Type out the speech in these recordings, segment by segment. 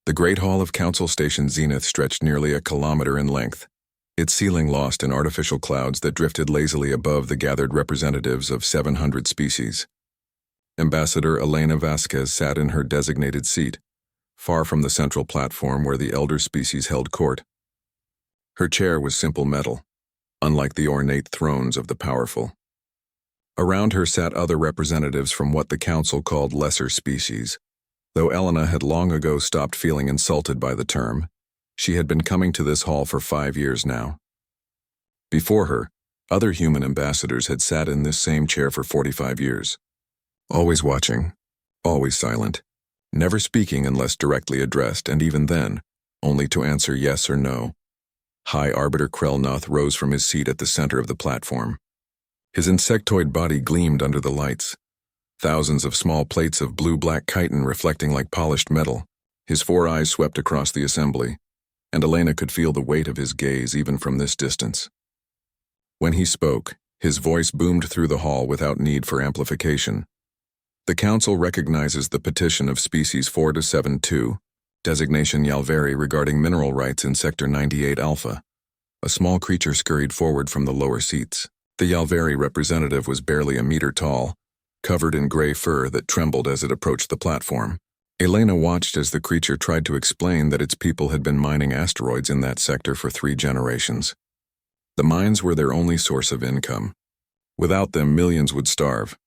The Great Hall of Council Station Zenith stretched nearly a kilometer in length, its ceiling lost in artificial clouds that drifted lazily above the gathered representatives of 700 species. Ambassador Elena Vasquez sat in her designated seat, far from the central platform where the elder species held court. Her chair was simple metal, unlike the ornate thrones of the powerful. Around her sat other representatives from what the council called lesser species. Though Elena had long ago stopped feeling insulted by the term, she had been coming to this hall for 5 years now. Before her, other human ambassadors had sat in this same chair for 45 years. Always watching, always silent, never speaking unless directly addressed, and even then, only to answer yes or no. High Arbiter Krelnoth rose from his seat at the center of the platform. His insectoid body gleamed under the lights, thousands of small plates of blue-black chitin reflecting like polished metal. His 4 eyes swept across the assembly, and Elena could feel the weight of his gaze even from this distance. When he spoke, his voice boomed through the hall without need for amplification. The Council recognizes the petition of Species 4-72, designation Yalvari regarding mineral rights in Sector 98 Alpha. A small creature scurried forward from the lower seats. The Yalvari representative was barely a meter tall, covered in gray fur that trembled as it approached the platform. Elena watched as the creature tried to explain that its people had been mining asteroids in that sector for 3 generations. The mines were their only source of income. Without them, millions would starve.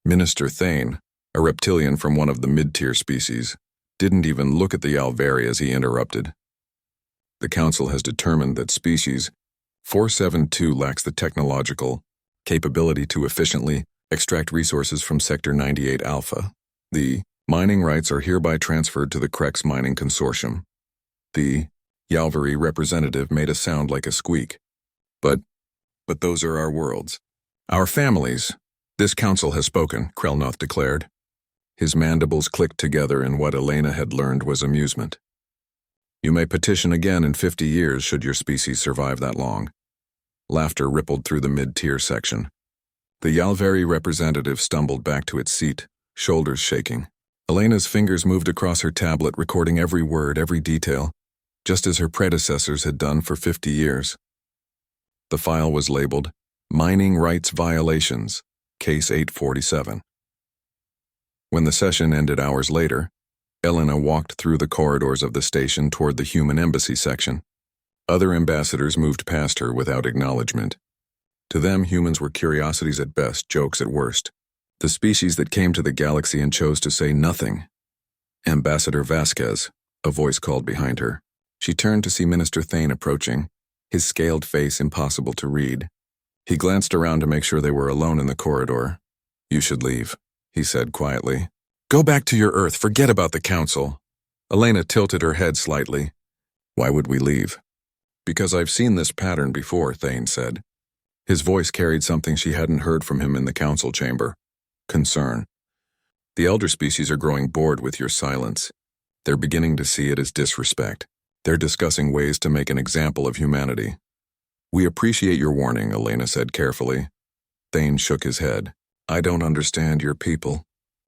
Minister Thane, a reptilian from one of the mid-tier species, didn't even look at the Yalvari as he interrupted. The Council has determined that Species 472 lacks the technological capability to efficiently extract resources from Sector 98 Alpha. The mining rights are hereby transferred to the Krex Mining Consortium. The Yalvari representative made a sound like a squeak. But those are our worlds. Our families. This council has spoken, Krelnoth declared. His mandibles clicked together in what Elena had learned was amusement. You may petition again in 50 years should your species survive that long. Laughter rippled through the mid-tier section. The Yalvari representative stumbled back to its seat, shoulders shaking. Elena's fingers moved across her tablet, recording every word, every detail, just as her predecessors had done for 50 years. The file was labeled, Mining Rights Violations, Case 847. When the session ended hours later, Elena walked through the corridors of the station toward the Human Embassy section. Other ambassadors moved past her without acknowledgement. To them, humans were curiosities at best, jokes at worst. The species that came to the galaxy and chose to say nothing. Ambassador Vasquez, a voice called behind her. She turned to see Minister Thane approaching, his scaled face impossible to read. He glanced around to make sure they were alone in the corridor. You should leave, he said quietly. Go back to your Earth, forget about the Council. Elena tilted her head slightly. Why would we leave? Because I've seen this pattern before, Thane said. His voice carried something she hadn't heard from him in the council chamber. Concern. The elder species are growing bored with your silence. They're beginning to see it as disrespect. They're discussing ways to make an example of humanity. We appreciate your warning, Elena said carefully. Thane shook his head. I don't understand your people.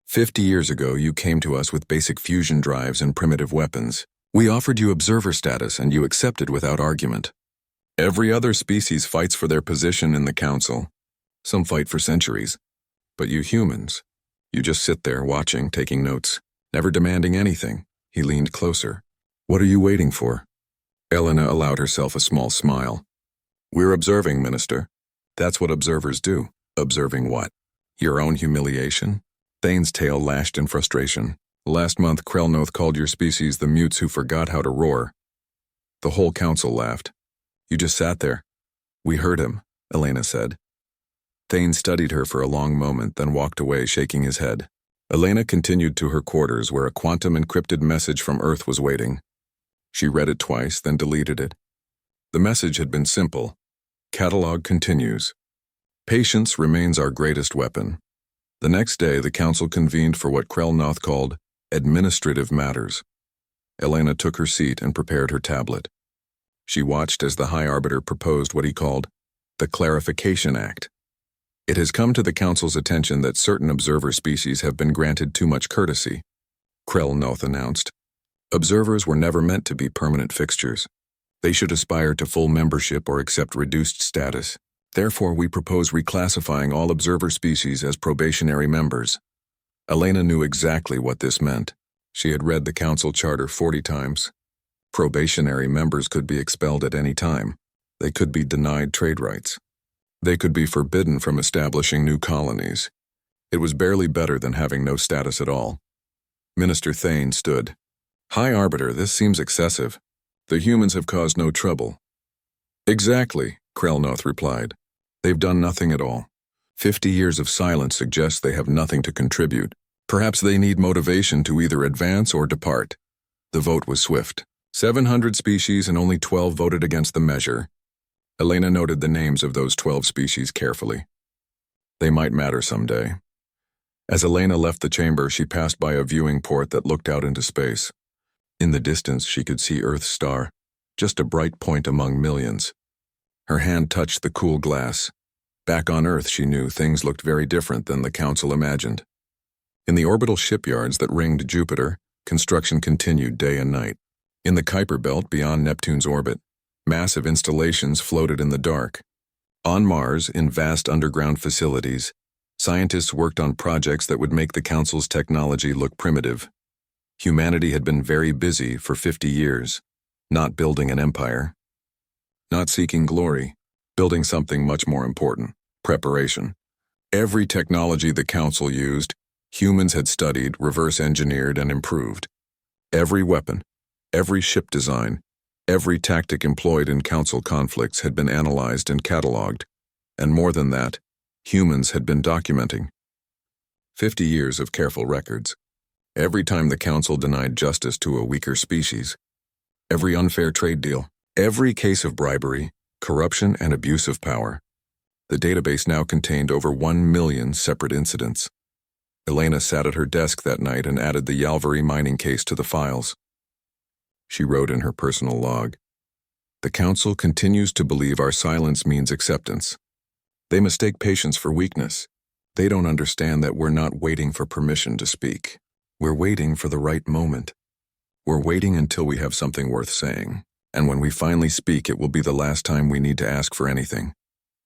50 years ago, you came to us with basic fusion drives and primitive weapons. We offered you observer status and you accepted without argument. Every other species fights for their position in the council. Some fight for centuries. But you humans, you just sit there watching, taking notes, never demanding anything. He leaned closer. What are you waiting for? Elena allowed herself a small smile. We're observing, Minister. That's what observers do. Observing what? Your own humiliation? Thane's tail lashed in frustration. Last month, Krelnoth called your species the mutes who forgot how to roar. The whole council laughed. You just sat there. We heard him, Elena said. Thane studied her for a long moment, then walked away, shaking his head. Elena continued to her quarters where a quantum-encrypted message from Earth was waiting. She read it twice, then deleted it. The message had been simple. Catalog continues. Patience remains our greatest weapon. The next day, the council convened for what Krelnoth called administrative matters. Elena took her seat and prepared her tablet. She watched as the High Arbiter proposed what he called the Clarification Act. It has come to the Council's attention that certain observer species have been granted too much courtesy, Krelnoth announced. Observers were never meant to be permanent fixtures. They should aspire to full membership or accept reduced status. Therefore, we propose reclassifying all observer species as probationary members. Elena knew exactly what this meant. She had read the Council Charter 40 times. Probationary members could be expelled at any time. They could be denied trade rights. They could be forbidden from establishing new colonies. It was barely better than having no status at all. Minister Thane stood. "High Arbiter, this seems excessive. The humans have caused no trouble." "Exactly," Krelnoth replied. "They've done nothing at all. 50 years of silence suggests they have nothing to contribute. Perhaps they need motivation to either advance or depart." The vote was swift. 700 species and only 12 voted against the measure. Elena noted the names of those 12 species carefully. They might matter someday. As Elena left the chamber, she passed by a viewing port that looked out into space. In the distance, she could see Earth's star, just a bright point among millions. Her hand touched the cool glass. Back on Earth, she knew things looked very different than the Council imagined. In the orbital shipyards that ringed Jupiter, construction continued day and night. In the Kuiper Belt beyond Neptune's orbit, massive installations floated in the dark. On Mars, in vast underground facilities, scientists worked on projects that would make the Council's technology look primitive. Humanity had been very busy for 50 years, not building an empire, not seeking glory, building something much more important: preparation. Every technology the Council used, humans had studied, reverse-engineered, and improved. Every weapon, every ship design, every tactic employed in Council conflicts had been analyzed and catalogued, and more than that, humans had been documenting. 50 years of careful records. Every time the Council denied justice to a weaker species, every unfair trade deal, every case of bribery, corruption, and abuse of power. The database now contained over 1 million separate incidents. Elena sat at her desk that night and added the Yalvari mining case to the files. She wrote in her personal log, "The Council continues to believe our silence means acceptance. They mistake patience for weakness. They don't understand that we're not waiting for permission to speak. We're waiting for the right moment. We're waiting until we have something worth saying. And when we finally speak, it will be the last time we need to ask for anything."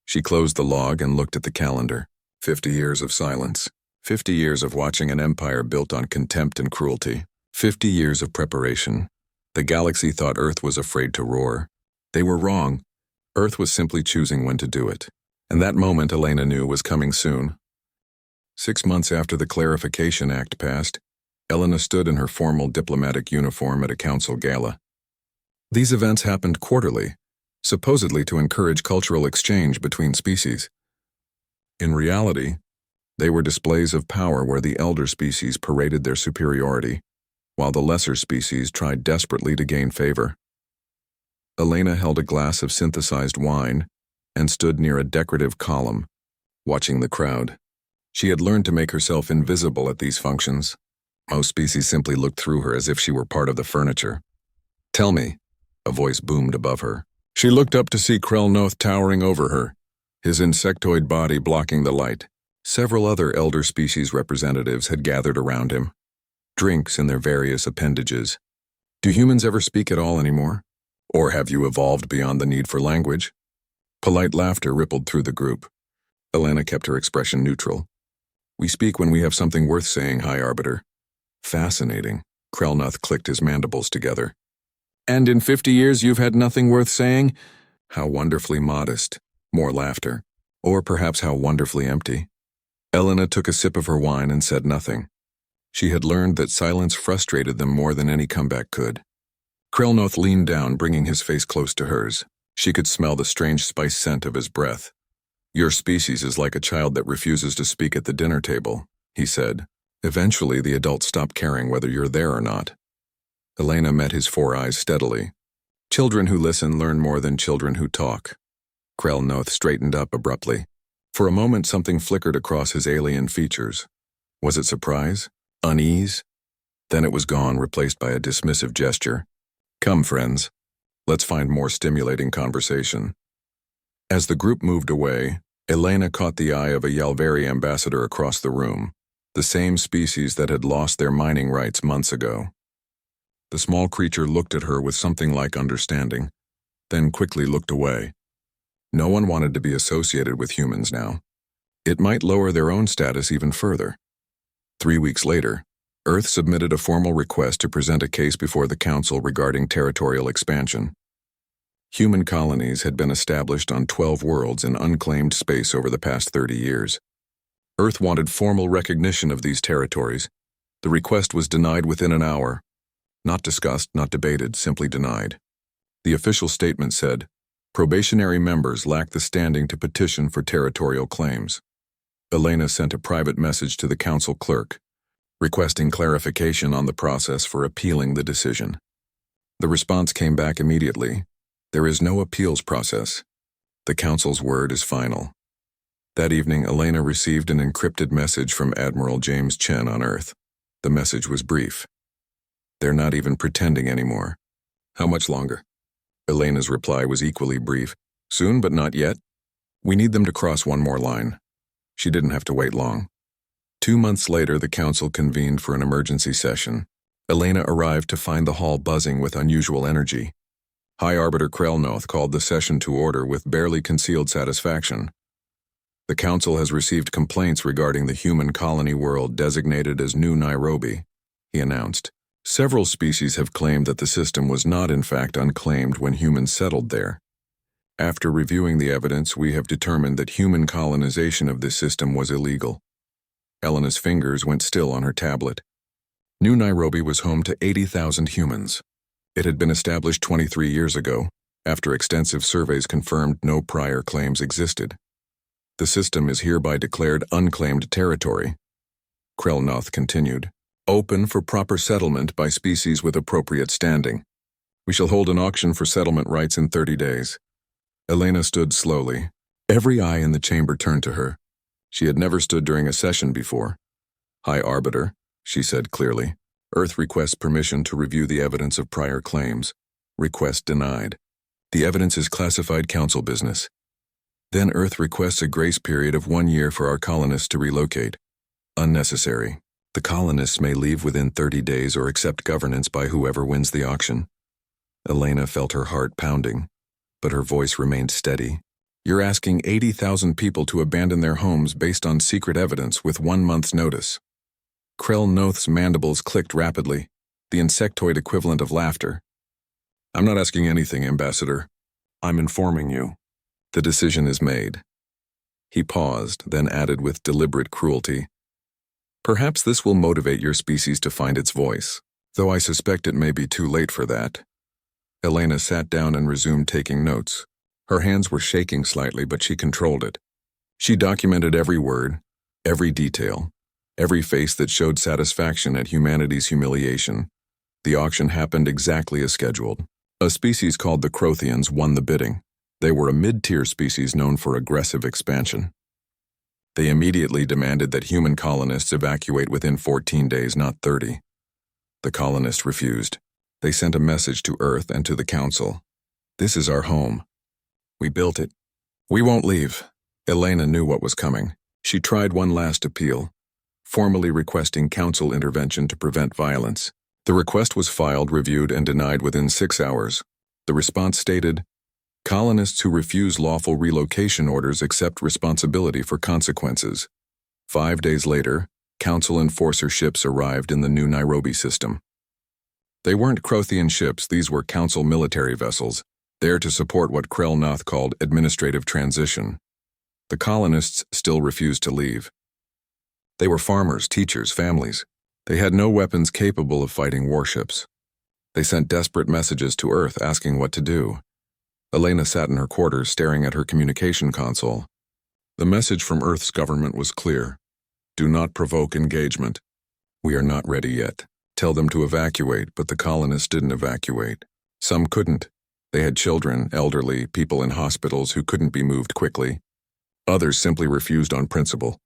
She closed the log and looked at the calendar. 50 years of silence. 50 years of watching an empire built on contempt and cruelty. 50 years of preparation. The galaxy thought Earth was afraid to roar. They were wrong. Earth was simply choosing when to do it. And that moment, Elena knew, was coming soon. 6 months after the Clarification Act passed, Elena stood in her formal diplomatic uniform at a council gala. These events happened quarterly, supposedly to encourage cultural exchange between species. In reality, they were displays of power where the elder species paraded their superiority, while the lesser species tried desperately to gain favor. Elena held a glass of synthesized wine and stood near a decorative column, watching the crowd. She had learned to make herself invisible at these functions. Most species simply looked through her as if she were part of the furniture. "Tell me," a voice boomed above her. She looked up to see Krelnoth towering over her, his insectoid body blocking the light. Several other elder species representatives had gathered around him, drinks in their various appendages. "Do humans ever speak at all anymore? Or have you evolved beyond the need for language?" Polite laughter rippled through the group. Elena kept her expression neutral. "We speak when we have something worth saying, High Arbiter." "Fascinating." Krelnoth clicked his mandibles together. "And in 50 years you've had nothing worth saying?" "How wonderfully modest." More laughter. "Or perhaps how wonderfully empty." Elena took a sip of her wine and said nothing. She had learned that silence frustrated them more than any comeback could. Krelnoth leaned down, bringing his face close to hers. She could smell the strange spice scent of his breath. "Your species is like a child that refuses to speak at the dinner table," he said. "Eventually, the adults stop caring whether you're there or not." Elena met his 4 eyes steadily. "Children who listen learn more than children who talk." Krelnoth straightened up abruptly. For a moment, something flickered across his alien features. Was it surprise? Unease? Then it was gone, replaced by a dismissive gesture. "Come, friends. Let's find more stimulating conversation." As the group moved away, Elena caught the eye of a Yalvari ambassador across the room, the same species that had lost their mining rights months ago. The small creature looked at her with something like understanding, then quickly looked away. No one wanted to be associated with humans now. It might lower their own status even further. 3 weeks later, Earth submitted a formal request to present a case before the Council regarding territorial expansion. Human colonies had been established on 12 worlds in unclaimed space over the past 30 years. Earth wanted formal recognition of these territories. The request was denied within an hour. Not discussed, not debated, simply denied. The official statement said, "Probationary members lack the standing to petition for territorial claims." Elena sent a private message to the Council clerk, requesting clarification on the process for appealing the decision. The response came back immediately. There is no appeals process. The Council's word is final. That evening, Elena received an encrypted message from Admiral James Chen on Earth. The message was brief. "They're not even pretending anymore." "How much longer?" Elena's reply was equally brief. "Soon, but not yet. We need them to cross one more line." She didn't have to wait long. 2 months later, the Council convened for an emergency session. Elena arrived to find the hall buzzing with unusual energy. High Arbiter Krelnoth called the session to order with barely concealed satisfaction. "The Council has received complaints regarding the human colony world designated as New Nairobi," he announced. "Several species have claimed that the system was not in fact unclaimed when humans settled there. After reviewing the evidence, we have determined that human colonization of this system was illegal." Elena's fingers went still on her tablet. New Nairobi was home to 80,000 humans. It had been established 23 years ago, after extensive surveys confirmed no prior claims existed. "The system is hereby declared unclaimed territory," Krelnoth continued, "open for proper settlement by species with appropriate standing. We shall hold an auction for settlement rights in 30 days. Elena stood slowly. Every eye in the chamber turned to her. She had never stood during a session before. "High Arbiter," she said clearly, "Earth requests permission to review the evidence of prior claims. Request denied. The evidence is classified Council business. Then Earth requests a grace period of 1 year for our colonists to relocate. Unnecessary. The colonists may leave within 30 days or accept governance by whoever wins the auction." Elena felt her heart pounding, but her voice remained steady. "You're asking 80,000 people to abandon their homes based on secret evidence with 1 month's notice." Krelnoth's mandibles clicked rapidly, the insectoid equivalent of laughter. "I'm not asking anything, Ambassador. I'm informing you. The decision is made." He paused, then added with deliberate cruelty, "Perhaps this will motivate your species to find its voice, though I suspect it may be too late for that." Elena sat down and resumed taking notes. Her hands were shaking slightly, but she controlled it. She documented every word, every detail, every face that showed satisfaction at humanity's humiliation. The auction happened exactly as scheduled. A species called the Crothians won the bidding. They were a mid-tier species known for aggressive expansion. They immediately demanded that human colonists evacuate within 14 days, not 30. The colonists refused. They sent a message to Earth and to the Council. "This is our home. We built it. We won't leave." Elena knew what was coming. She tried one last appeal, formally requesting Council intervention to prevent violence. The request was filed, reviewed, and denied within 6 hours. The response stated, "Colonists who refuse lawful relocation orders accept responsibility for consequences." 5 days later, Council enforcer ships arrived in the New Nairobi system. They weren't Crothian ships, these were Council military vessels, there to support what Krelnoth called administrative transition. The colonists still refused to leave. They were farmers, teachers, families. They had no weapons capable of fighting warships. They sent desperate messages to Earth asking what to do. Elena sat in her quarters staring at her communication console. The message from Earth's government was clear. "Do not provoke engagement. We are not ready yet. Tell them to evacuate," but the colonists didn't evacuate. Some couldn't. They had children, elderly, people in hospitals who couldn't be moved quickly. Others simply refused on principle.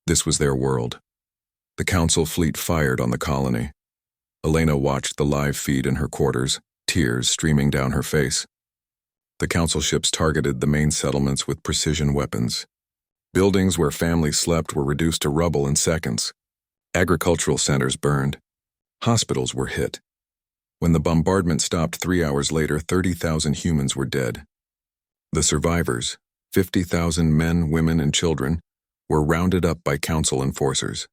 This was their world. The Council fleet fired on the colony. Elena watched the live feed in her quarters, tears streaming down her face. The Council ships targeted the main settlements with precision weapons. Buildings where families slept were reduced to rubble in seconds. Agricultural centers burned. Hospitals were hit. When the bombardment stopped 3 hours later, 30,000 humans were dead. The survivors, 50,000 men, women, and children, were rounded up by council enforcers.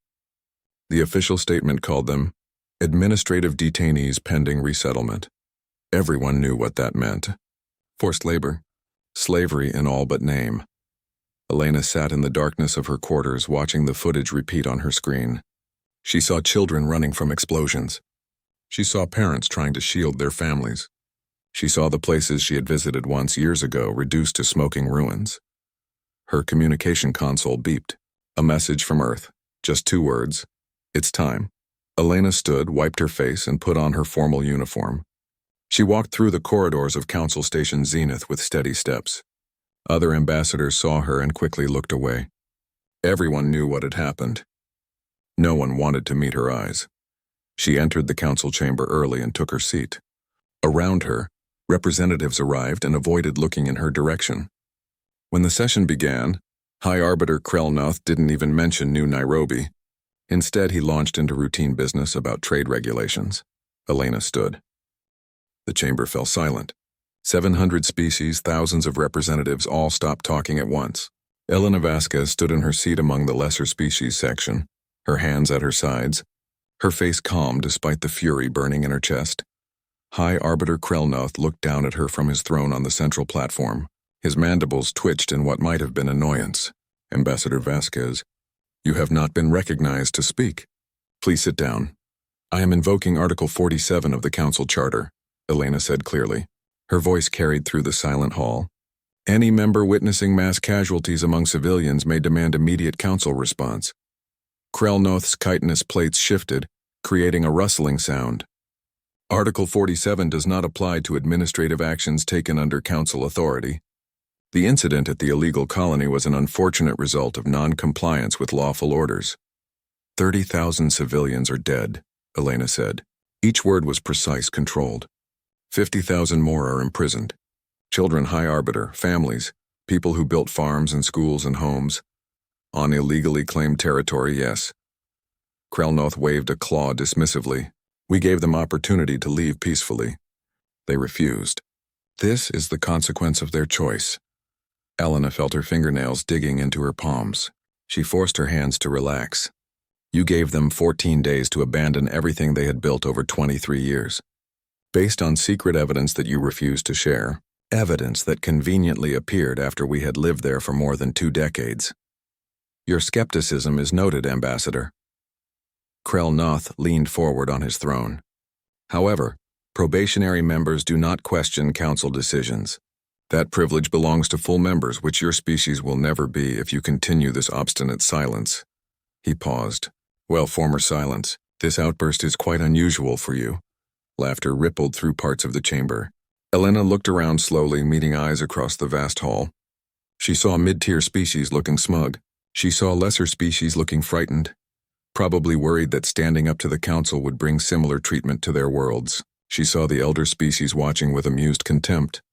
The official statement called them administrative detainees pending resettlement. Everyone knew what that meant. Forced labor, slavery in all but name. Elena sat in the darkness of her quarters watching the footage repeat on her screen. She saw children running from explosions. She saw parents trying to shield their families. She saw the places she had visited once years ago reduced to smoking ruins. Her communication console beeped. A message from Earth. Just 2 words. It's time. Elena stood, wiped her face, and put on her formal uniform. She walked through the corridors of Council Station Zenith with steady steps. Other ambassadors saw her and quickly looked away. Everyone knew what had happened. No one wanted to meet her eyes. She entered the council chamber early and took her seat. Around her, representatives arrived and avoided looking in her direction. When the session began, High Arbiter Krelnoth didn't even mention New Nairobi. Instead, he launched into routine business about trade regulations. Elena stood. The chamber fell silent. 700 species, thousands of representatives all stopped talking at once. Elena Vasquez stood in her seat among the lesser species section, her hands at her sides, her face calm despite the fury burning in her chest. High Arbiter Krelnoth looked down at her from his throne on the central platform. His mandibles twitched in what might have been annoyance. Ambassador Vasquez, you have not been recognized to speak. Please sit down. I am invoking Article 47 of the Council Charter, Elena said clearly. Her voice carried through the silent hall. Any member witnessing mass casualties among civilians may demand immediate council response. Krelnoth's chitinous plates shifted, creating a rustling sound. Article 47 does not apply to administrative actions taken under council authority. The incident at the illegal colony was an unfortunate result of non-compliance with lawful orders. 30,000 civilians are dead, Elena said. Each word was precise, controlled. 50,000 more are imprisoned. Children, High Arbiter, families, people who built farms and schools and homes. On illegally claimed territory, yes. Krelnoth waved a claw dismissively. We gave them opportunity to leave peacefully. They refused. This is the consequence of their choice. Elena felt her fingernails digging into her palms. She forced her hands to relax. You gave them 14 days to abandon everything they had built over 23 years. Based on secret evidence that you refused to share, evidence that conveniently appeared after we had lived there for more than 2 decades. Your skepticism is noted, Ambassador. Krelnoth leaned forward on his throne. However, probationary members do not question council decisions. That privilege belongs to full members, which your species will never be if you continue this obstinate silence. He paused. Well, former silence, this outburst is quite unusual for you. Laughter rippled through parts of the chamber. Elena looked around slowly, meeting eyes across the vast hall. She saw mid-tier species looking smug. She saw lesser species looking frightened, probably worried that standing up to the council would bring similar treatment to their worlds. She saw the elder species watching with amused contempt.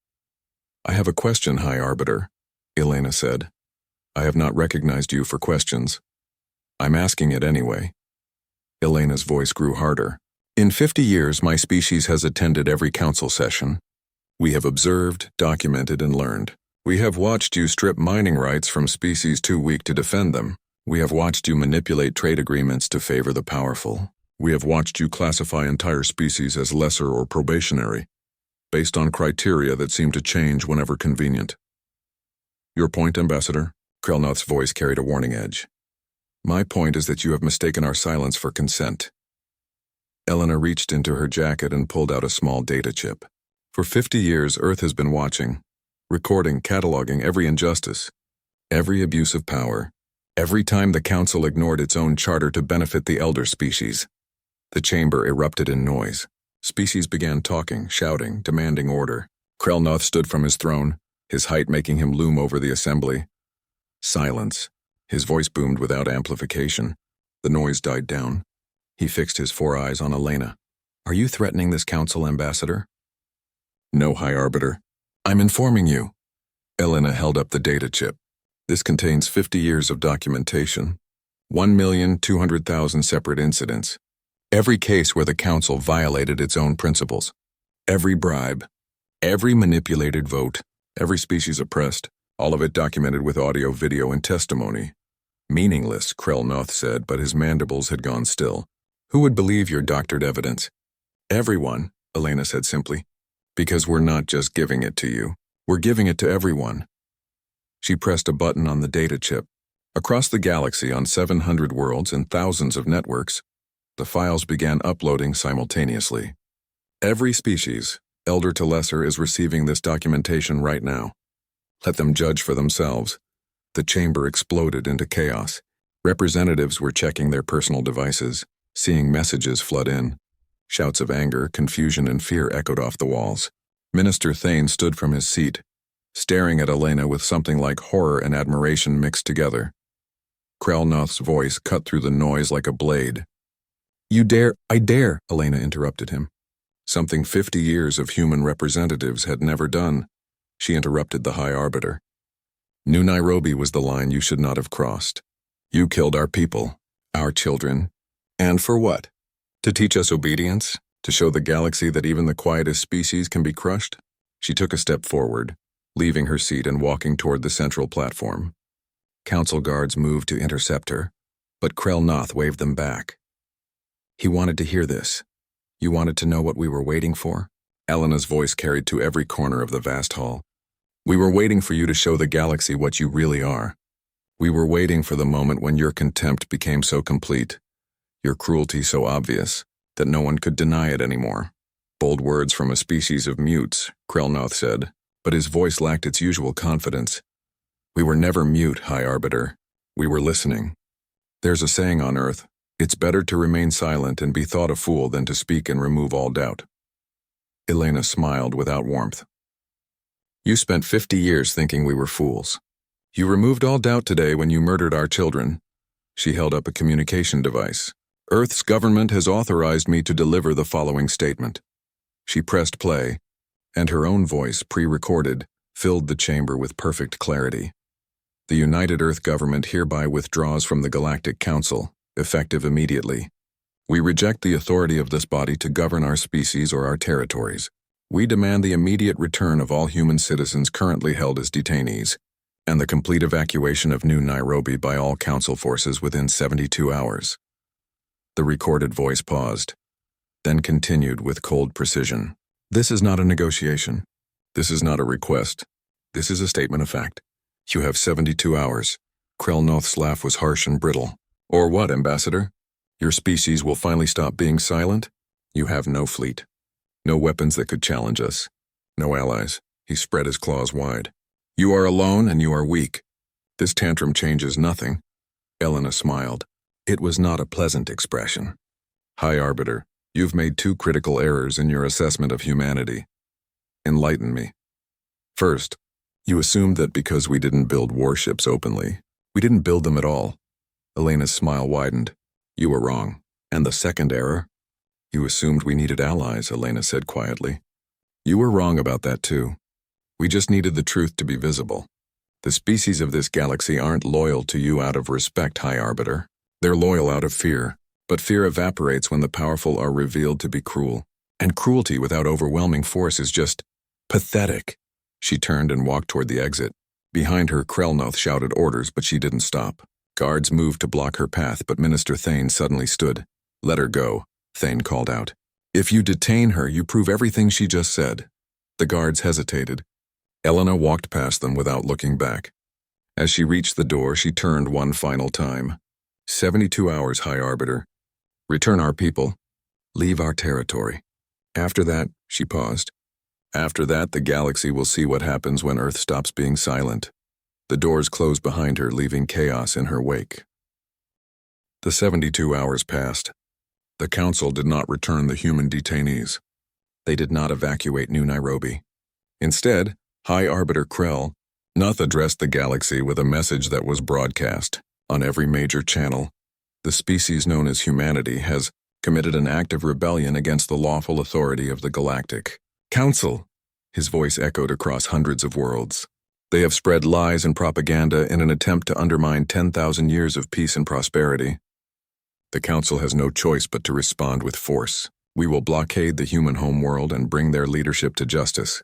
I have a question, High Arbiter, Elena said. I have not recognized you for questions. I'm asking it anyway. Elena's voice grew harder. In 50 years, my species has attended every council session. We have observed, documented, and learned. We have watched you strip mining rights from species too weak to defend them. We have watched you manipulate trade agreements to favor the powerful. We have watched you classify entire species as lesser or probationary, based on criteria that seem to change whenever convenient. Your point, Ambassador? Krelnoth's voice carried a warning edge. My point is that you have mistaken our silence for consent. Elena reached into her jacket and pulled out a small data chip. For 50 years, Earth has been watching, recording, cataloging every injustice, every abuse of power, every time the Council ignored its own charter to benefit the elder species. The chamber erupted in noise. Species began talking, shouting, demanding order. Krelnoth stood from his throne, his height making him loom over the assembly. Silence. His voice boomed without amplification. The noise died down. He fixed his 4 eyes on Elena. Are you threatening this council, Ambassador? No, High Arbiter. I'm informing you. Elena held up the data chip. This contains 50 years of documentation. 1,200,000 separate incidents. Every case where the Council violated its own principles. Every bribe. Every manipulated vote. Every species oppressed. All of it documented with audio, video, and testimony. Meaningless, Krell said, but his mandibles had gone still. Who would believe your doctored evidence? Everyone, Elena said simply. Because we're not just giving it to you. We're giving it to everyone. She pressed a button on the data chip. Across the galaxy on 700 worlds and thousands of networks, the files began uploading simultaneously. Every species, elder to lesser, is receiving this documentation right now. Let them judge for themselves. The chamber exploded into chaos. Representatives were checking their personal devices, seeing messages flood in. Shouts of anger, confusion, and fear echoed off the walls. Minister Thane stood from his seat, staring at Elena with something like horror and admiration mixed together. Krellnoth's voice cut through the noise like a blade. I dare, Elena interrupted him. Something 50 years of human representatives had never done. She interrupted the High Arbiter. New Nairobi was the line you should not have crossed. You killed our people, our children. And for what? To teach us obedience? To show the galaxy that even the quietest species can be crushed? She took a step forward, leaving her seat and walking toward the central platform. Council guards moved to intercept her, but Krellnoth waved them back. He wanted to hear this. You wanted to know what we were waiting for? Elena's voice carried to every corner of the vast hall. We were waiting for you to show the galaxy what you really are. We were waiting for the moment when your contempt became so complete, your cruelty so obvious, that no one could deny it anymore. Bold words from a species of mutes, Krellnoth said, but his voice lacked its usual confidence. We were never mute, High Arbiter. We were listening. There's a saying on Earth, it's better to remain silent and be thought a fool than to speak and remove all doubt. Elena smiled without warmth. You spent 50 years thinking we were fools. You removed all doubt today when you murdered our children. She held up a communication device. Earth's government has authorized me to deliver the following statement. She pressed play, and her own voice, pre-recorded, filled the chamber with perfect clarity. The United Earth government hereby withdraws from the Galactic Council, effective immediately. We reject the authority of this body to govern our species or our territories. We demand the immediate return of all human citizens currently held as detainees, and the complete evacuation of New Nairobi by all Council forces within 72 hours. The recorded voice paused, then continued with cold precision. This is not a negotiation. This is not a request. This is a statement of fact. You have 72 hours. Krellnoth's laugh was harsh and brittle. Or what, Ambassador? Your species will finally stop being silent? You have no fleet. No weapons that could challenge us. No allies. He spread his claws wide. You are alone and you are weak. This tantrum changes nothing. Elena smiled. It was not a pleasant expression. High Arbiter, you've made two critical errors in your assessment of humanity. Enlighten me. First, you assumed that because we didn't build warships openly, we didn't build them at all. Elena's smile widened. You were wrong. And the second error? You assumed we needed allies, Elena said quietly. You were wrong about that too. We just needed the truth to be visible. The species of this galaxy aren't loyal to you out of respect, High Arbiter. They're loyal out of fear, but fear evaporates when the powerful are revealed to be cruel. And cruelty without overwhelming force is just pathetic. She turned and walked toward the exit. Behind her, Krellnoth shouted orders, but she didn't stop. Guards moved to block her path, but Minister Thane suddenly stood. Let her go, Thane called out. If you detain her, you prove everything she just said. The guards hesitated. Elena walked past them without looking back. As she reached the door, she turned one final time. 72 hours, High Arbiter. Return our people. Leave our territory. After that, she paused. After that, the galaxy will see what happens when Earth stops being silent. The doors closed behind her, leaving chaos in her wake. The 72 hours passed. The Council did not return the human detainees. They did not evacuate New Nairobi. Instead, High Arbiter Krellnoth addressed the galaxy with a message that was broadcast on every major channel. The species known as humanity has committed an act of rebellion against the lawful authority of the Galactic Council. His voice echoed across hundreds of worlds. They have spread lies and propaganda in an attempt to undermine 10,000 years of peace and prosperity. The Council has no choice but to respond with force. We will blockade the human homeworld and bring their leadership to justice.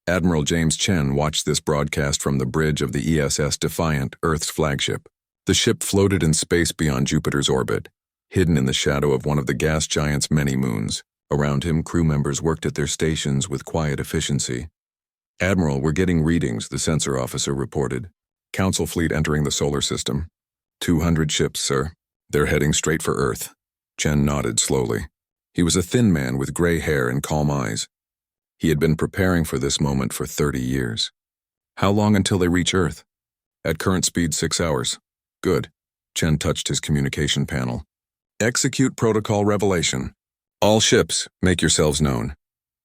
Admiral James Chen watched this broadcast from the bridge of the ESS Defiant, Earth's flagship. The ship floated in space beyond Jupiter's orbit, hidden in the shadow of one of the gas giant's many moons. Around him, crew members worked at their stations with quiet efficiency. "Admiral, we're getting readings," the sensor officer reported. "Council fleet entering the solar system. 200 ships, sir. They're heading straight for Earth." Chen nodded slowly. He was a thin man with gray hair and calm eyes. He had been preparing for this moment for 30 years. "How long until they reach Earth?" "At current speed, 6 hours." "Good." Chen touched his communication panel. "Execute protocol revelation. All ships, make yourselves known."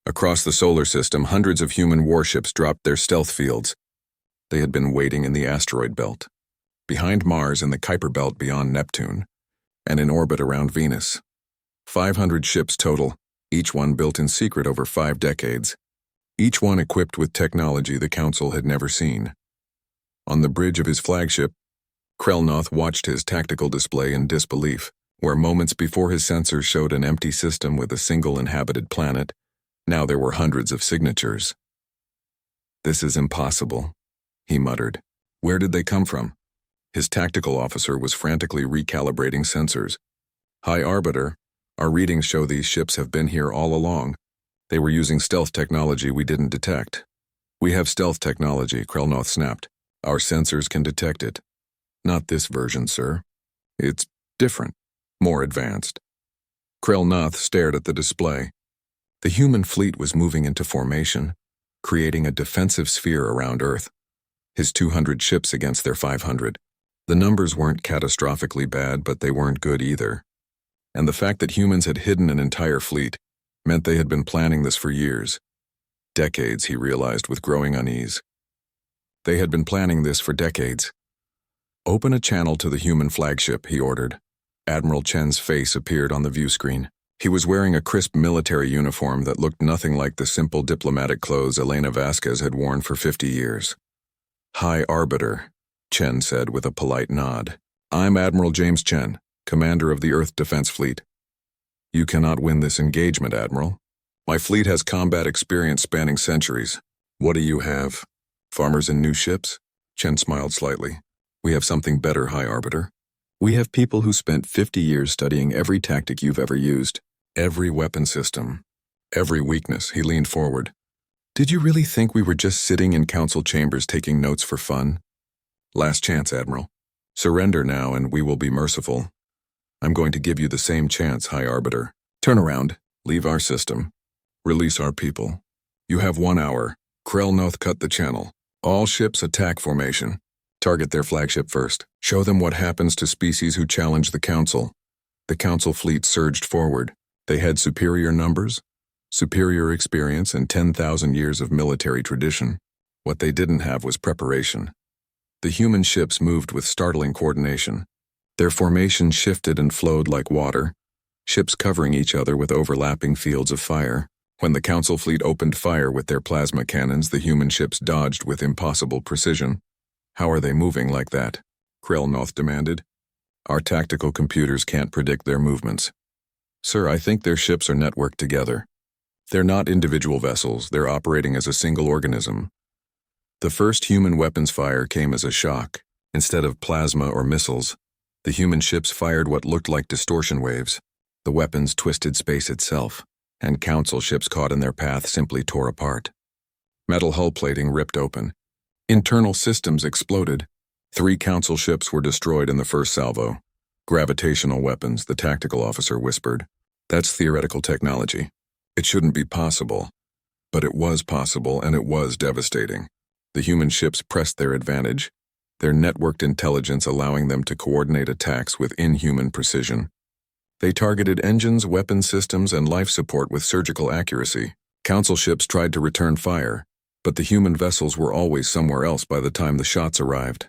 Across the solar system, hundreds of human warships dropped their stealth fields. They had been waiting in the asteroid belt, behind Mars and the Kuiper belt beyond Neptune, and in orbit around Venus. 500 ships total, each one built in secret over 5 decades. Each one equipped with technology the Council had never seen. On the bridge of his flagship, Krelnoth watched his tactical display in disbelief, where moments before his sensors showed an empty system with a single inhabited planet. Now there were hundreds of signatures. "This is impossible," he muttered. "Where did they come from?" His tactical officer was frantically recalibrating sensors. "High Arbiter, our readings show these ships have been here all along. They were using stealth technology we didn't detect." "We have stealth technology," Krelnoth snapped. "Our sensors can detect it." "Not this version, sir. It's different, more advanced." Krelnoth stared at the display. The human fleet was moving into formation, creating a defensive sphere around Earth. His 200 ships against their 500. The numbers weren't catastrophically bad, but they weren't good either. And the fact that humans had hidden an entire fleet meant they had been planning this for years. Decades, he realized with growing unease. They had been planning this for decades. "Open a channel to the human flagship," he ordered. Admiral Chen's face appeared on the view screen. He was wearing a crisp military uniform that looked nothing like the simple diplomatic clothes Elena Vasquez had worn for 50 years. "High Arbiter," Chen said with a polite nod. "I'm Admiral James Chen, commander of the Earth Defense Fleet." "You cannot win this engagement, Admiral. My fleet has combat experience spanning centuries. What do you have? Farmers and new ships?" Chen smiled slightly. "We have something better, High Arbiter. We have people who spent 50 years studying every tactic you've ever used, every weapon system, every weakness." He leaned forward. "Did you really think we were just sitting in council chambers taking notes for fun? Last chance, Admiral. Surrender now and we will be merciful. I'm going to give you the same chance, High Arbiter. Turn around, leave our system, release our people. You have 1 hour." Krelnoth cut the channel. "All ships attack formation. Target their flagship first. Show them what happens to species who challenge the Council." The Council fleet surged forward. They had superior numbers, superior experience, and 10,000 years of military tradition. What they didn't have was preparation. The human ships moved with startling coordination. Their formation shifted and flowed like water, ships covering each other with overlapping fields of fire. When the Council fleet opened fire with their plasma cannons, the human ships dodged with impossible precision. "How are they moving like that?" Krelnoth demanded. "Our tactical computers can't predict their movements." "Sir, I think their ships are networked together. They're not individual vessels, they're operating as a single organism." The first human weapons fire came as a shock. Instead of plasma or missiles, the human ships fired what looked like distortion waves. The weapons twisted space itself, and Council ships caught in their path simply tore apart. Metal hull plating ripped open. Internal systems exploded. 3 Council ships were destroyed in the first salvo. "Gravitational weapons," the tactical officer whispered. "That's theoretical technology. It shouldn't be possible." But it was possible, and it was devastating. The human ships pressed their advantage, their networked intelligence allowing them to coordinate attacks with inhuman precision. They targeted engines, weapon systems, and life support with surgical accuracy. Council ships tried to return fire, but the human vessels were always somewhere else by the time the shots arrived.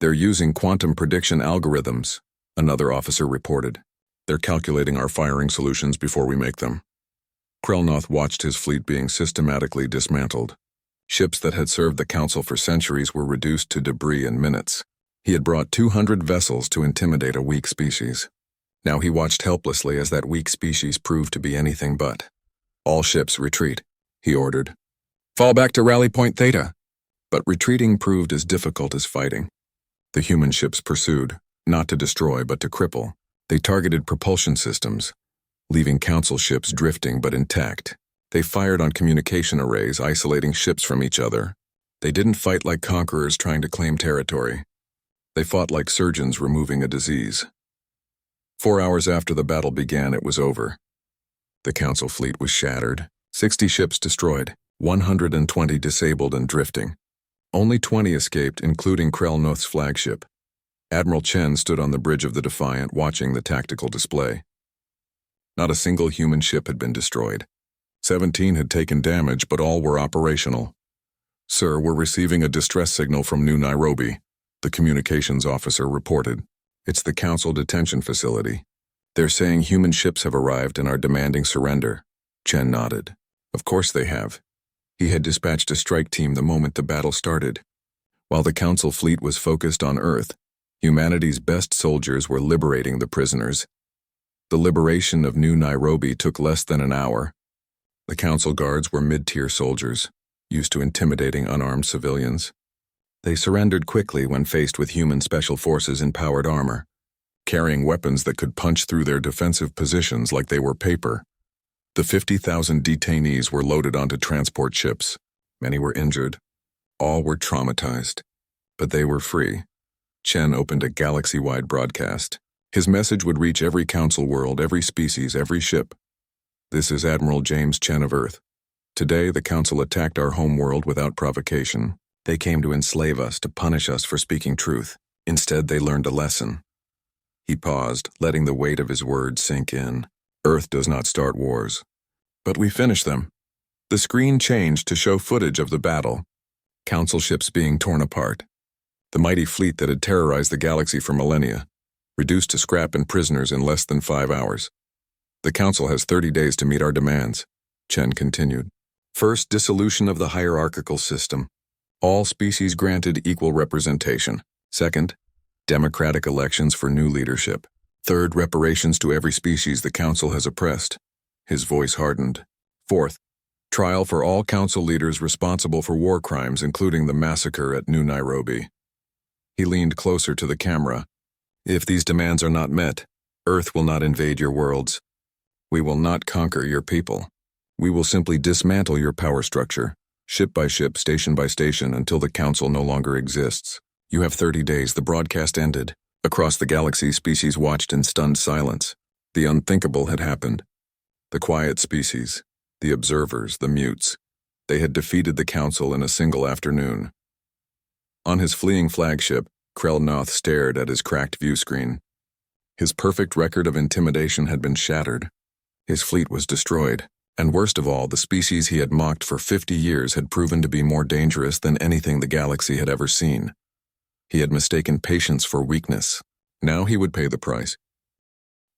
"They're using quantum prediction algorithms," another officer reported. "They're calculating our firing solutions before we make them." Krelnoth watched his fleet being systematically dismantled. Ships that had served the Council for centuries were reduced to debris in minutes. He had brought 200 vessels to intimidate a weak species. Now he watched helplessly as that weak species proved to be anything but. "All ships retreat," he ordered. "Fall back to Rally Point Theta." But retreating proved as difficult as fighting. The human ships pursued, not to destroy but to cripple. They targeted propulsion systems, leaving Council ships drifting but intact. They fired on communication arrays, isolating ships from each other. They didn't fight like conquerors trying to claim territory. They fought like surgeons removing a disease. 4 hours after the battle began, it was over. The Council fleet was shattered, 60 ships destroyed, 120 disabled and drifting. Only 20 escaped, including Krell Noth's flagship. Admiral Chen stood on the bridge of the Defiant, watching the tactical display. Not a single human ship had been destroyed. 17 had taken damage, but all were operational. "Sir, we're receiving a distress signal from New Nairobi," the communications officer reported. "It's the Council detention facility. They're saying human ships have arrived and are demanding surrender." Chen nodded. Of course they have. He had dispatched a strike team the moment the battle started. While the Council fleet was focused on Earth, humanity's best soldiers were liberating the prisoners. The liberation of New Nairobi took less than an hour. The Council guards were mid-tier soldiers, used to intimidating unarmed civilians. They surrendered quickly when faced with human special forces in powered armor, carrying weapons that could punch through their defensive positions like they were paper. The 50,000 detainees were loaded onto transport ships. Many were injured. All were traumatized. But they were free. Chen opened a galaxy-wide broadcast. His message would reach every Council world, every species, every ship. "This is Admiral James Chen of Earth. Today, the Council attacked our home world without provocation. They came to enslave us, to punish us for speaking truth. Instead, they learned a lesson." He paused, letting the weight of his words sink in. "Earth does not start wars. But we finish them." The screen changed to show footage of the battle. Council ships being torn apart. The mighty fleet that had terrorized the galaxy for millennia, reduced to scrap and prisoners in less than 5 hours. "The Council has 30 days to meet our demands," Chen continued. "First, dissolution of the hierarchical system. All species granted equal representation. Second, democratic elections for new leadership. Third, reparations to every species the Council has oppressed." His voice hardened. "Fourth, trial for all Council leaders responsible for war crimes, including the massacre at New Nairobi." He leaned closer to the camera. "If these demands are not met, Earth will not invade your worlds. We will not conquer your people. We will simply dismantle your power structure, ship by ship, station by station, until the Council no longer exists. You have 30 days." The broadcast ended. Across the galaxy, species watched in stunned silence. The unthinkable had happened. The quiet species, the observers, the mutes, they had defeated the Council in a single afternoon. On his fleeing flagship, Krell Noth stared at his cracked view screen. His perfect record of intimidation had been shattered. His fleet was destroyed, and worst of all, the species he had mocked for 50 years had proven to be more dangerous than anything the galaxy had ever seen. He had mistaken patience for weakness. Now he would pay the price.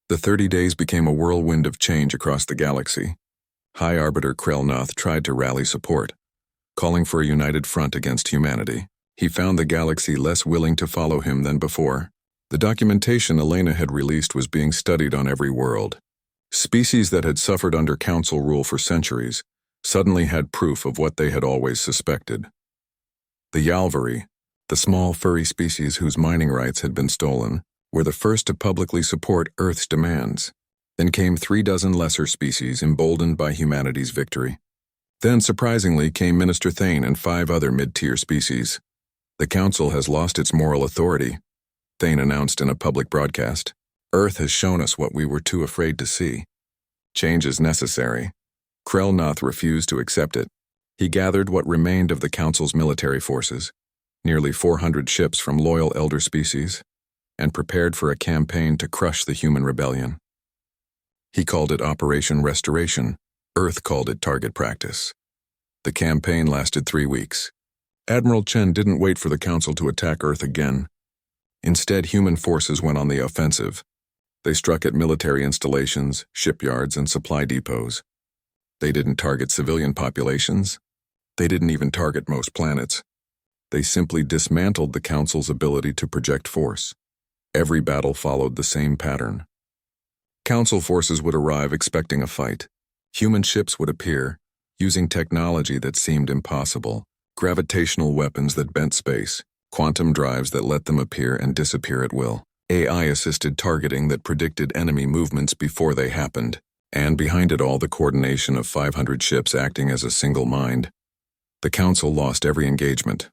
The 30 days became a whirlwind of change across the galaxy. High Arbiter Krell Noth tried to rally support, calling for a united front against humanity. He found the galaxy less willing to follow him than before. The documentation Elena had released was being studied on every world. Species that had suffered under Council rule for centuries suddenly had proof of what they had always suspected. The Yalvari, the small furry species whose mining rights had been stolen, were the first to publicly support Earth's demands. Then came 36 lesser species emboldened by humanity's victory. Then, surprisingly, came Minister Thane and 5 other mid-tier species. "The Council has lost its moral authority," Thane announced in a public broadcast. "Earth has shown us what we were too afraid to see. Change is necessary." Krell Noth refused to accept it. He gathered what remained of the Council's military forces, nearly 400 ships from loyal elder species, and prepared for a campaign to crush the human rebellion. He called it Operation Restoration. Earth called it Target Practice. The campaign lasted 3 weeks. Admiral Chen didn't wait for the Council to attack Earth again. Instead, human forces went on the offensive. They struck at military installations, shipyards, and supply depots. They didn't target civilian populations. They didn't even target most planets. They simply dismantled the Council's ability to project force. Every battle followed the same pattern. Council forces would arrive expecting a fight. Human ships would appear, using technology that seemed impossible, gravitational weapons that bent space, quantum drives that let them appear and disappear at will, AI-assisted targeting that predicted enemy movements before they happened, and behind it all the coordination of 500 ships acting as a single mind. The Council lost every engagement.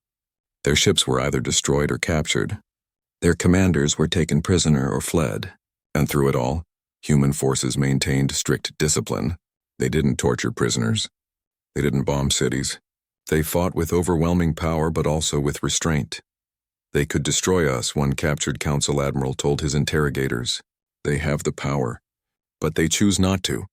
Their ships were either destroyed or captured. Their commanders were taken prisoner or fled, and through it all, human forces maintained strict discipline. They didn't torture prisoners. They didn't bomb cities. They fought with overwhelming power but also with restraint. They could destroy us, one captured council admiral told his interrogators. They have the power, but they choose not to.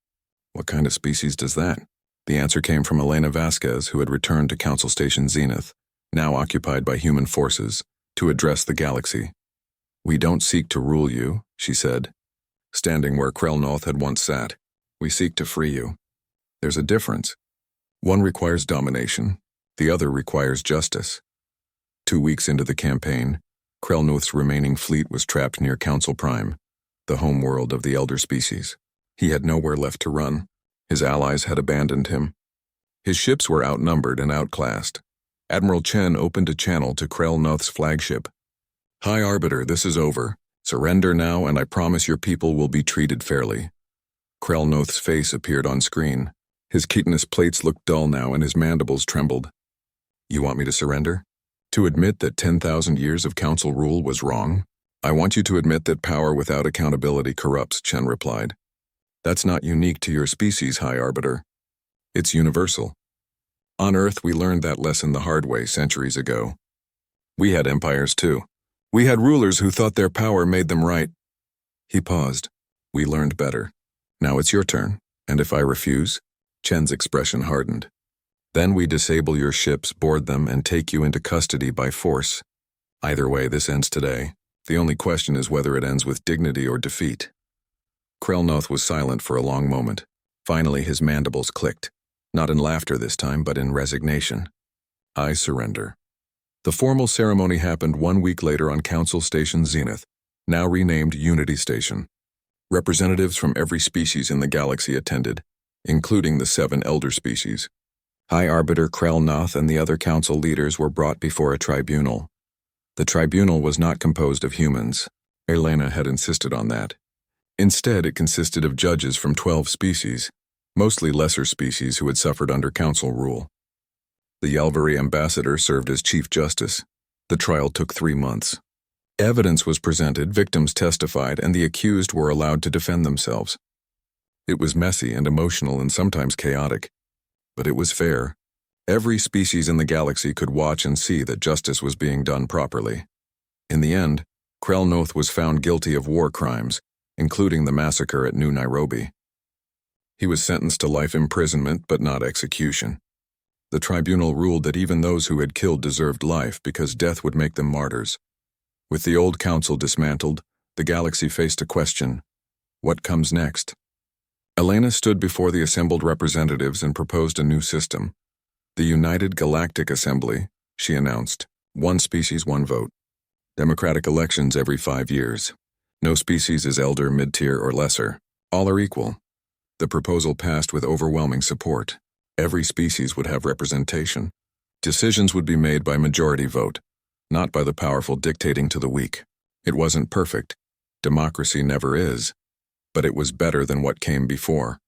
What kind of species does that? The answer came from Elena Vasquez, who had returned to Council Station Zenith, now occupied by human forces, to address the galaxy. We don't seek to rule you, she said, standing where Krelnoth had once sat. We seek to free you. There's a difference. One requires domination, the other requires justice. 2 weeks into the campaign, Krelnoth's remaining fleet was trapped near Council Prime, the home world of the elder species. He had nowhere left to run. His allies had abandoned him. His ships were outnumbered and outclassed. Admiral Chen opened a channel to Krelnoth's flagship. High Arbiter, this is over. Surrender now and I promise your people will be treated fairly. Krelnoth's face appeared on screen. His chitinous plates looked dull now and his mandibles trembled. You want me to surrender? To admit that 10,000 years of council rule was wrong? I want you to admit that power without accountability corrupts, Chen replied. That's not unique to your species, High Arbiter. It's universal. On Earth, we learned that lesson the hard way centuries ago. We had empires too. We had rulers who thought their power made them right. He paused. We learned better. Now it's your turn, and if I refuse? Chen's expression hardened. Then we disable your ships, board them, and take you into custody by force. Either way, this ends today. The only question is whether it ends with dignity or defeat. Krelnoth was silent for a long moment. Finally, his mandibles clicked. Not in laughter this time, but in resignation. I surrender. The formal ceremony happened 1 week later on Council Station Zenith, now renamed Unity Station. Representatives from every species in the galaxy attended, including the 7 elder species. High Arbiter Krelnoth and the other council leaders were brought before a tribunal. The tribunal was not composed of humans. Elena had insisted on that. Instead, it consisted of judges from 12 species, mostly lesser species who had suffered under council rule. The Yalvari ambassador served as chief justice. The trial took 3 months. Evidence was presented, victims testified, and the accused were allowed to defend themselves. It was messy and emotional and sometimes chaotic. But it was fair. Every species in the galaxy could watch and see that justice was being done properly. In the end, Krelnoth was found guilty of war crimes, including the massacre at New Nairobi. He was sentenced to life imprisonment but not execution. The tribunal ruled that even those who had killed deserved life because death would make them martyrs. With the old council dismantled, the galaxy faced a question: what comes next? Elena stood before the assembled representatives and proposed a new system. The United Galactic Assembly, she announced. 1 species, 1 vote. Democratic elections every 5 years. No species is elder, mid-tier, or lesser. All are equal. The proposal passed with overwhelming support. Every species would have representation. Decisions would be made by majority vote, not by the powerful dictating to the weak. It wasn't perfect. Democracy never is. But it was better than what came before.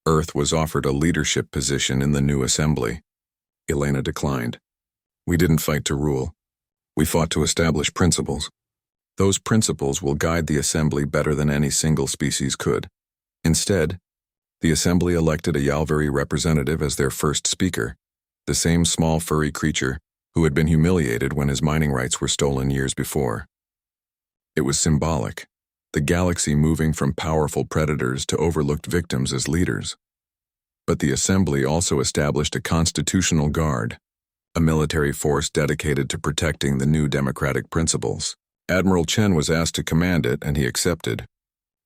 Earth was offered a leadership position in the new assembly. Elena declined. We didn't fight to rule. We fought to establish principles. Those principles will guide the assembly better than any single species could. Instead, the assembly elected a Yalvari representative as their first speaker, the same small furry creature who had been humiliated when his mining rights were stolen years before. It was symbolic. The galaxy moving from powerful predators to overlooked victims as leaders. But the assembly also established a constitutional guard, a military force dedicated to protecting the new democratic principles. Admiral Chen was asked to command it, and he accepted.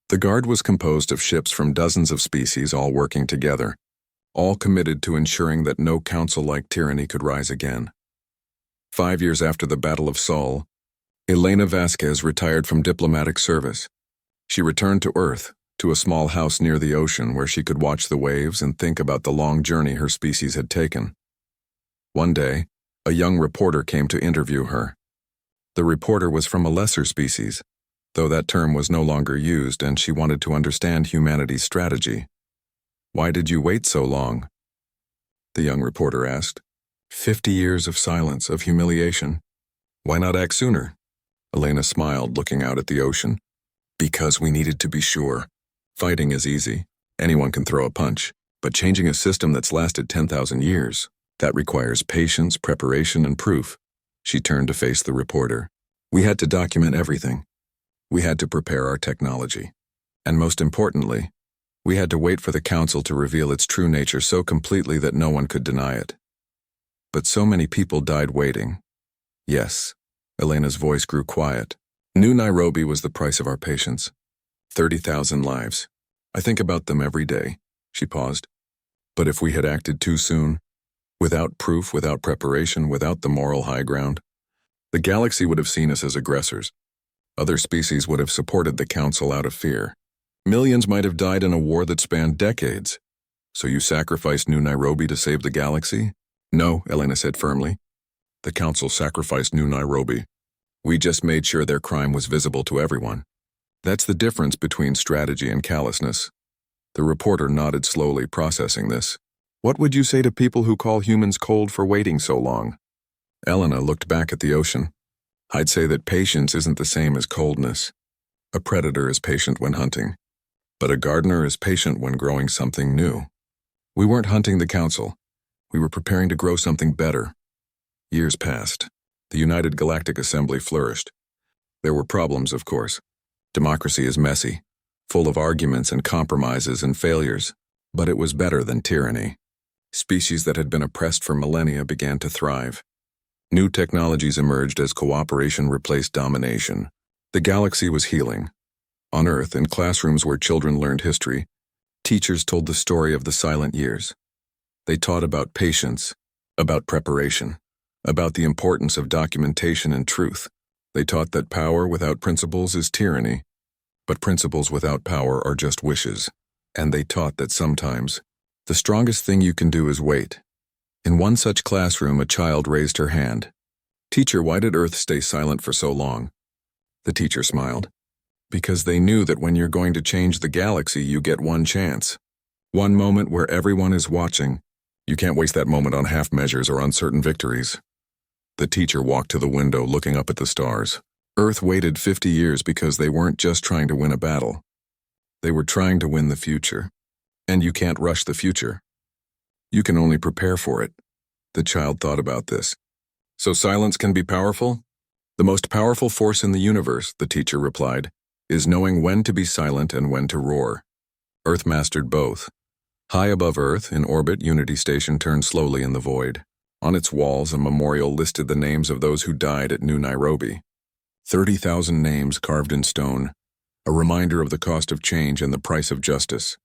The guard was composed of ships from dozens of species all working together, all committed to ensuring that no council-like tyranny could rise again. 5 years after the Battle of Sol, Elena Vasquez retired from diplomatic service. She returned to Earth to a small house near the ocean where she could watch the waves and think about the long journey her species had taken. One day, a young reporter came to interview her. The reporter was from a lesser species, though that term was no longer used, and she wanted to understand humanity's strategy. "Why did you wait so long?" the young reporter asked. 50 years of silence, of humiliation. Why not act sooner?" Elena smiled, looking out at the ocean. "Because we needed to be sure. Fighting is easy. Anyone can throw a punch. But changing a system that's lasted 10,000 years, that requires patience, preparation, and proof." She turned to face the reporter. "We had to document everything. We had to prepare our technology. And most importantly, we had to wait for the council to reveal its true nature so completely that no one could deny it. But so many people died waiting." "Yes." Elena's voice grew quiet. "New Nairobi was the price of our patience. 30,000 lives. I think about them every day." She paused. "But if we had acted too soon, without proof, without preparation, without the moral high ground, the galaxy would have seen us as aggressors. Other species would have supported the council out of fear. Millions might have died in a war that spanned decades. So you sacrificed New Nairobi to save the galaxy?" "No," Elena said firmly. "The council sacrificed New Nairobi. We just made sure their crime was visible to everyone. That's the difference between strategy and callousness." The reporter nodded slowly, processing this. "What would you say to people who call humans cold for waiting so long?" Elena looked back at the ocean. "I'd say that patience isn't the same as coldness. A predator is patient when hunting, but a gardener is patient when growing something new. We weren't hunting the council. We were preparing to grow something better." Years passed. The United Galactic Assembly flourished. There were problems, of course. Democracy is messy, full of arguments and compromises and failures, but it was better than tyranny. Species that had been oppressed for millennia began to thrive. New technologies emerged as cooperation replaced domination. The galaxy was healing. On Earth, in classrooms where children learned history, teachers told the story of the silent years. They taught about patience, about preparation, about the importance of documentation and truth. They taught that power without principles is tyranny, but principles without power are just wishes. And they taught that sometimes, the strongest thing you can do is wait. In one such classroom, a child raised her hand. "Teacher, why did Earth stay silent for so long?" The teacher smiled. "Because they knew that when you're going to change the galaxy, you get one chance. One moment where everyone is watching. You can't waste that moment on half measures or uncertain victories." The teacher walked to the window, looking up at the stars. Earth waited 50 years because they weren't just trying to win a battle. They were trying to win the future. And you can't rush the future. You can only prepare for it. The child thought about this. "So silence can be powerful?" "The most powerful force in the universe," the teacher replied, "is knowing when to be silent and when to roar." Earth mastered both. High above Earth, in orbit, Unity Station turned slowly in the void. On its walls, a memorial listed the names of those who died at New Nairobi. 30,000 names carved in stone, a reminder of the cost of change and the price of justice.